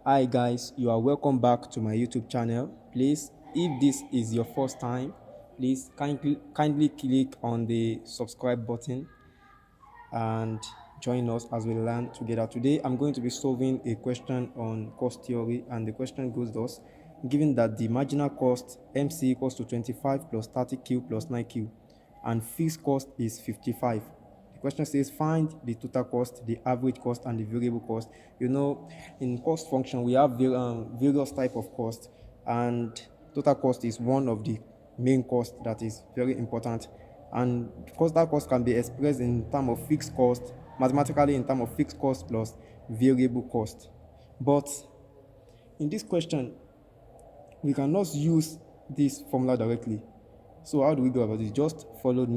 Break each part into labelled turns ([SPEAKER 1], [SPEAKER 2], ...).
[SPEAKER 1] Hi guys, you are welcome back to my YouTube channel. Please, if this is your first time, please kindly click on the subscribe button and join us as we learn together. Today I'm going to be solving a question on cost theory, and the question goes thus: given that the marginal cost MC equals to 25 plus 30Q plus 9Q and fixed cost is 55. The question says find the total cost, the average cost, and the variable cost. In cost function we have various type of cost, and total cost is one of the main cost that is very important. And because that cost can be expressed in terms of fixed cost, mathematically in terms of fixed cost plus variable cost. But in this question, we cannot use this formula directly. So how do we go about it? Just follow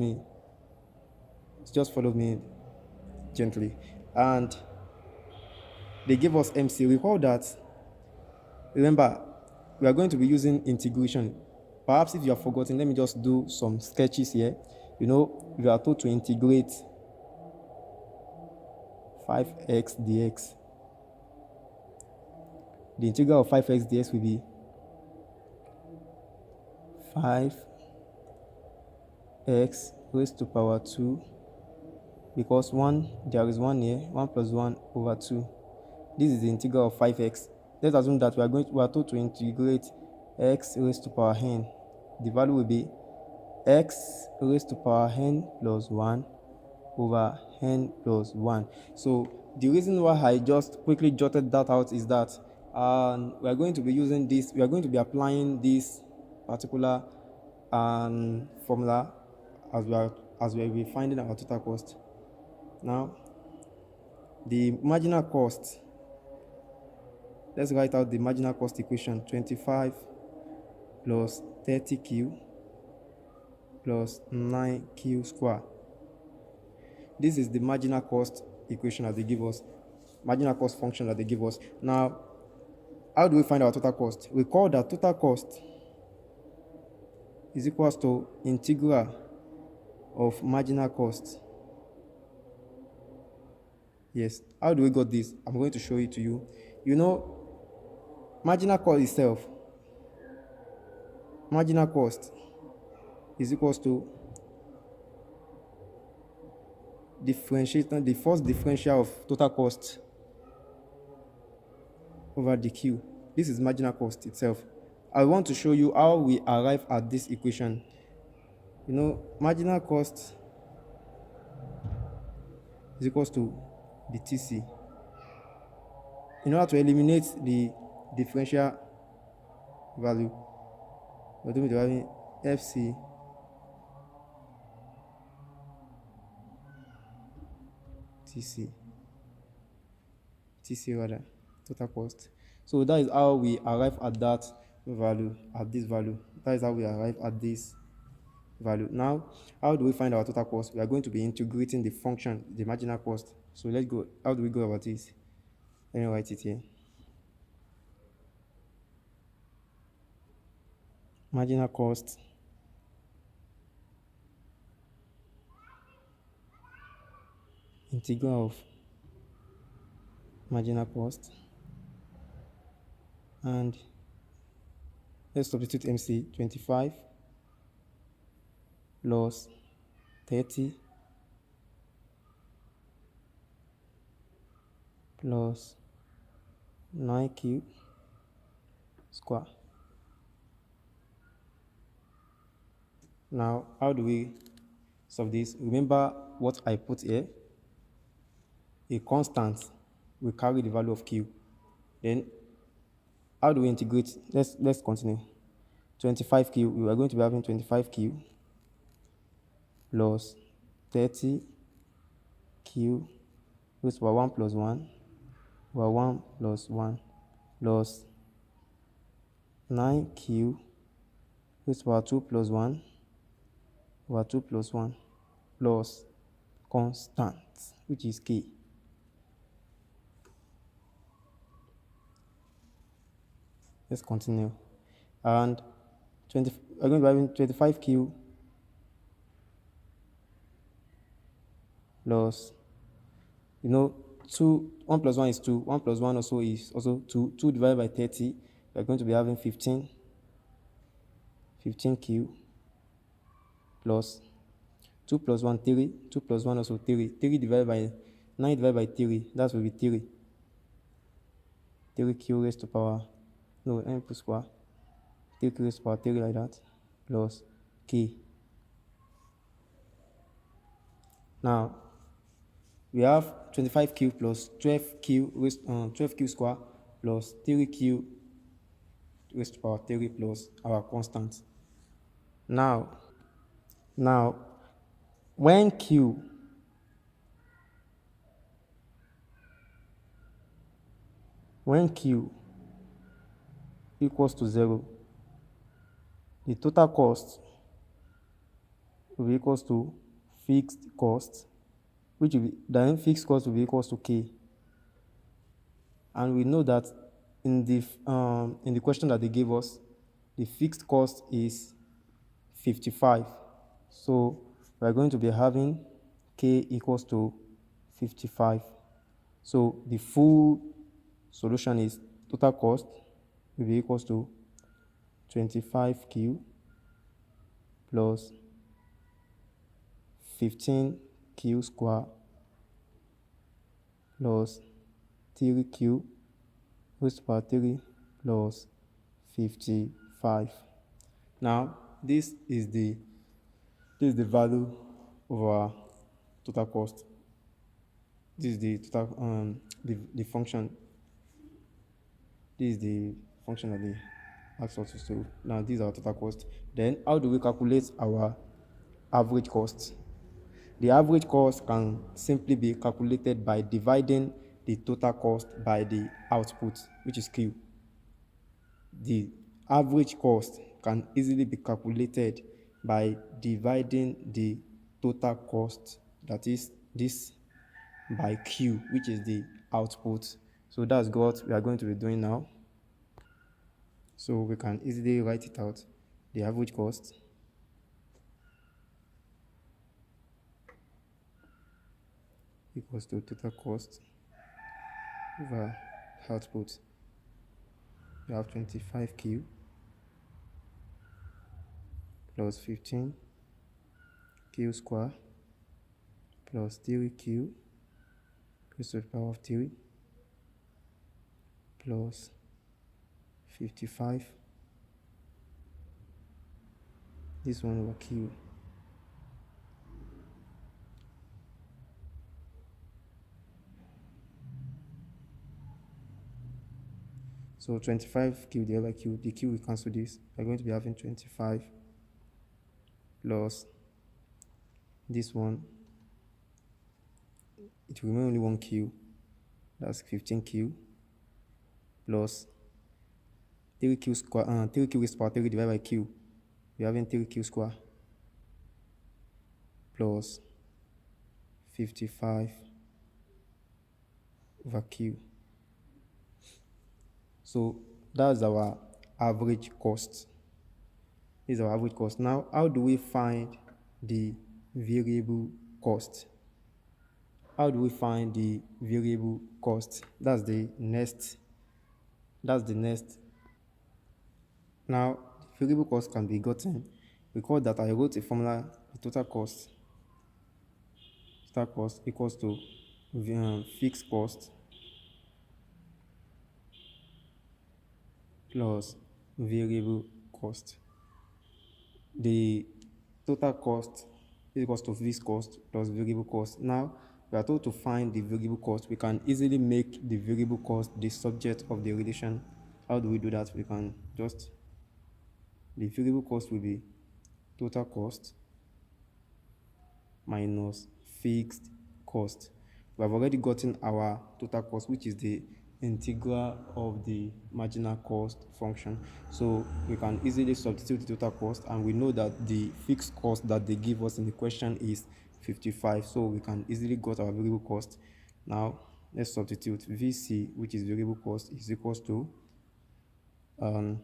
[SPEAKER 1] me gently. And they give us MC. Recall that, remember, we are going to be using integration. Perhaps if you have forgotten, let me just do some sketches here. We are told to integrate 5x dx. The integral of 5x dx will be 5x raised to power 2, because there is 1 here, 1 plus 1 over 2. This is the integral of 5x. Let's assume that we are told to integrate x raised to power n. The value will be x raised to power n plus 1 over n plus 1. So the reason why I just quickly jotted that out is that we are going to be using this, we are going to be applying this particular formula as we will be finding our total cost. Now, the marginal cost, let's write out the marginal cost equation: 25 plus 30Q plus 9Q square. This is the marginal cost equation that they give us, marginal cost function that they give us. Now, how do we find our total cost? We call that total cost is equals to integral of marginal cost. Yes, how do we got this? I'm going to show it to you. Marginal cost itself, marginal cost is equals to differentiating the first differential of total cost over the Q. This is marginal cost itself. I want to show you how we arrive at this equation. Marginal cost is equals to the TC. In order to eliminate the differential value, we're going to be having FC TC rather, total cost. So that is how we arrive at that value, at this value. That is how we arrive at this value. Now, how do we find our total cost? We are going to be integrating the function, the marginal cost. So let's go. How do we go about this? Let me write it here. Marginal cost integral of marginal cost, and let's substitute MC: 25 plus 30 plus 9Q square. Now, how do we solve this? Remember what I put here. A constant will carry the value of Q. Then, how do we integrate? Let's continue. 25Q, we are going to be having 25Q plus 30Q raised to 1 plus 1 over 1 plus 1 plus 9Q raised to 2 plus 1 over 2 plus 1 plus constant, which is K. Let's continue. And we're going to be having 25Q plus, 2, 1 plus 1 is 2, 1 plus 1 also is also 2, 2 divided by 30, we are going to be having 15q plus 2 plus 1, 3, 2 plus 1 also 3, 3 divided by 9 divided by 3, that will be 3, 3q raised to power, no, n plus square, 3q raised to power 3 like that, plus k. Now, we have 25q plus 12q square plus 3q raised to power 3 plus our constant. Now, when q equals to 0, the total cost will be equals to fixed cost, which will be, then fixed cost will be equals to k. And we know that in the question that they gave us, the fixed cost is 55. So we are going to be having k equals to 55. So the full solution is total cost will be equals to 25q plus 15q square plus 3q raised to power 3 plus 55. Now, this is the value of our total cost. This is the total the function. This is the function that they asked us to solve. Now, this is our total cost. Then, how do we calculate our average cost? The average cost can simply be calculated by dividing the total cost by the output, which is Q. The average cost can easily be calculated by dividing the total cost, that is this, by Q, which is the output. So that's what we are going to be doing now. So we can easily write it out. The average cost equals to total cost over output. We have 25q plus 15q square plus 3q raised to the power of 3 plus 55. This one over q. So 25q divided by q, the q will cancel this. We're going to be having 25 plus this one. It will remain only one q. That's 15q plus 3q square, 3q raised to power 3 divided by q. We're having 3q square plus 55 over q. So that's our average cost. This is our average cost. Now, how do we find the variable cost? How do we find the variable cost? That's the next. Now, variable cost can be gotten. Recall that I wrote a formula, the total cost equals to fixed cost plus variable cost. The total cost is equals to fixed cost plus variable cost. Now, we are told to find the variable cost. We can easily make the variable cost the subject of the relation. How do we do that? We can just, the variable cost will be total cost minus fixed cost. We have already gotten our total cost, which is the integral of the marginal cost function. So we can easily substitute the total cost, and we know that the fixed cost that they give us in the question is 55. So we can easily get our variable cost. Now let's substitute VC, which is variable cost, is equals to the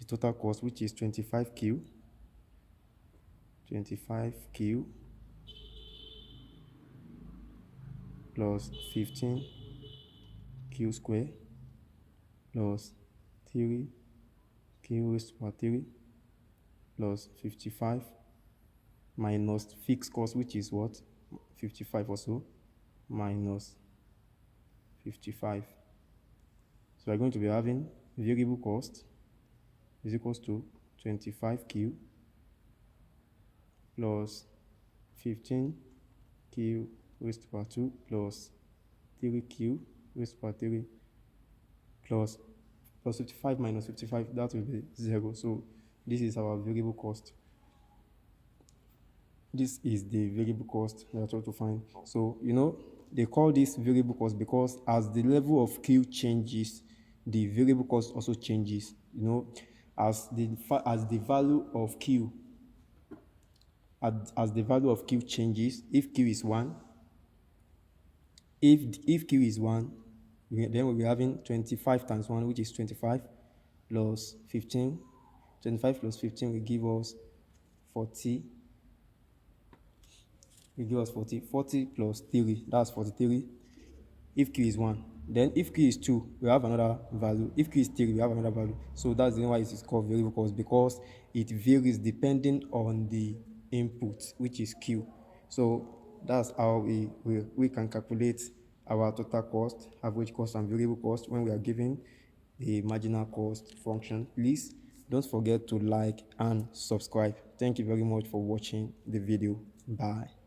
[SPEAKER 1] total cost, which is 25q plus 15q square plus 3q raised to power 3 plus 55 minus fixed cost, which is what? 55 also, minus 55. So we're going to be having variable cost is equals to 25q plus 15q raised to power 2 plus 3q raised to power 3 plus 55 minus 55, that will be 0. So this is our variable cost. This is the variable cost we are trying to find. So, they call this variable cost because as the level of Q changes, the variable cost also changes. As the value of Q, as the value of Q changes, if Q is 1, if Q is 1, then we'll be having 25 times 1, which is 25, plus 15. 25 plus 15 will give us 40. Will give us 40. 40 plus 3, that's 43. If Q is 1. Then if Q is 2, we have another value. If Q is 3, we have another value. So that's the reason why it is called variable cost, because it varies depending on the input, which is Q. So that's how we can calculate our total cost, average cost, and variable cost when we are given the marginal cost function. Please don't forget to like and subscribe. Thank you very much for watching the video. Bye.